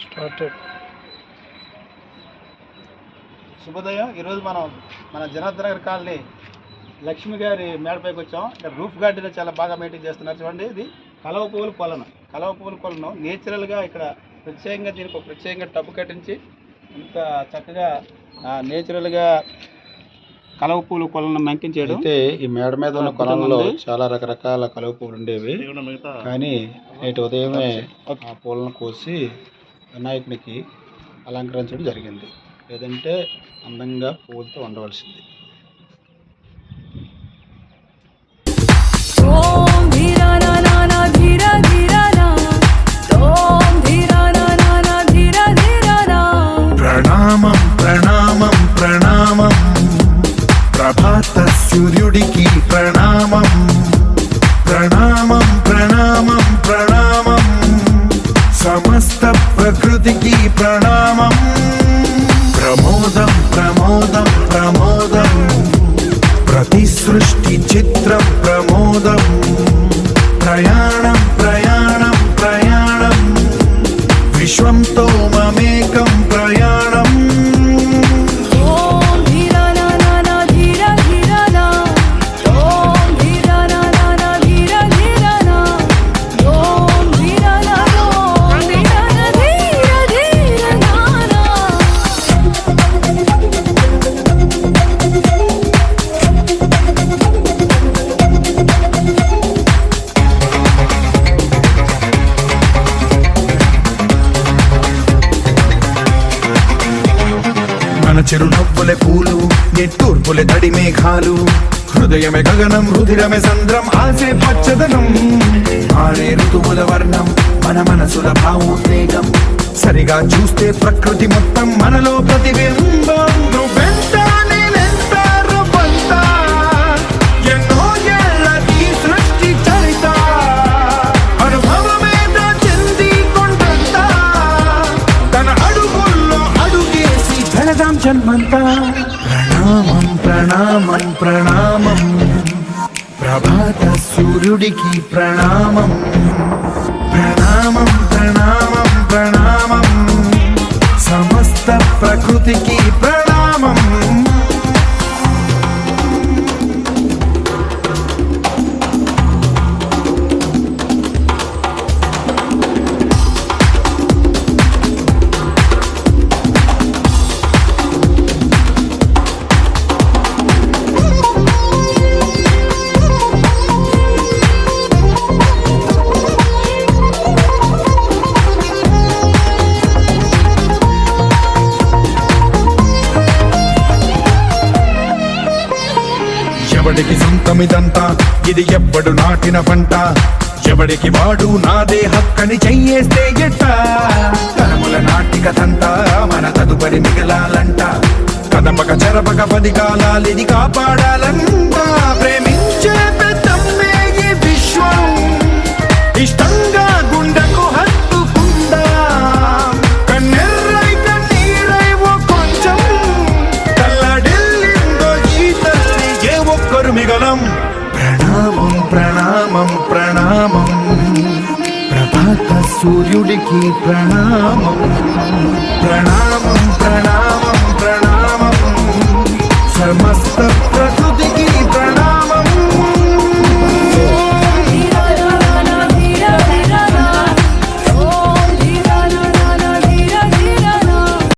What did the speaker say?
Started. శుభోదయం. ఈరోజు మనం మన జనార్దన్ నగర్ కాలనీ లక్ష్మి గారి మేడపైకి వచ్చాం. ఇక్కడ రూఫ్ గార్డెన్ చాలా బాగా మెయింటైన్ చేస్తున్నారు. చూడండి, ఇది కలవ పువ్వుల కొలను నేచురల్గా ఇక్కడ ప్రత్యేకంగా దీనికి ఒక ప్రత్యేకంగా టబ్బు కట్టించి ఇంత చక్కగా నేచురల్గా కలవ పువ్వుల కొలను మెంకించాడు. అయితే ఈ మేడ మీద ఉన్న కొలంలో చాలా రకరకాల కలవ పువ్వులు ఉండేవి, కానీ నేటి ఉదయమే ఆ పూలను కోసి వినాయకునికి అలంకరించడం జరిగింది. లేదంటే అందంగా పువ్వులతో ఉండవలసింది. ప్రణామం ప్రణామం ప్రణామం ప్రభాత సూర్యుడికి ప్రణామం. ప్రణామం ప్రణామం ప్రణామం సమస్త ప్రకృతికి ప్రణామం. ప్రమోదం ప్రమోదం ప్రమోదం ప్రతి సృష్టి చిత్రం ప్రమోదం. ప్రయాణం ప్రయాణం ప్రయాణం విశ్వంతో మమేకం ప్రయాణం. మన చిరునవ్వులే పూలు, నిట్టూర్పులే తడి మేఘాలు. హృదయమే గగనం, రుధిరమే సంద్రం, ఆసే పచ్చదనం. మారే ఋతువుల వర్ణం, మన మనసుల భావోద్వేగం. సరిగా చూస్తే ప్రకృతి మొత్తం మనలో ప్రతిబింబం. నువ్వెంత నేనెంత రూపంత, ఎన్నో ఏళ్ళ ఈ సృష్టి చరిత. అనుభవమేద చెంది కొండంత, తన అడుగుల్లో అడుగేసి ధనదాం జన్మంతా. ప్రణామం ప్రణామం ప్రణామం ప్రభాత సూర్యుడికి ప్రణామం. ప్రణామం ప్రణామం ప్రణామం సమస్త ప్రకృతికి ప్రణామం. ఎవడికి సొంతమిదంతా, ఇది ఎవ్వడు నాటిన పంట. ఎవడికి వాడు నాదే హక్కని చెయ్యేస్తే ఎట్ట. తరముల నాటికతంతా మన తదుపరి మిగలాలంట. కదపక చెరపక 10 కాలాలిది కాపాడాలంట. ప్రేమించే పెద్దమ్మే ఈ విశ్వం, ఇష్టంగా గుండెకు హత్తుకుందా. కన్నెర్రై కన్నీరై ఓ కొంచెం కల్లడిల్లిందో ఈ తల్లి ఏ ఒక్కరు మిగలం. ప్రణామం ప్రణామం ప్రణామం ప్రభాత సూర్యుడికి ప్రణామం. ప్రణామం ప్రణామం ప్రణామం సమస్త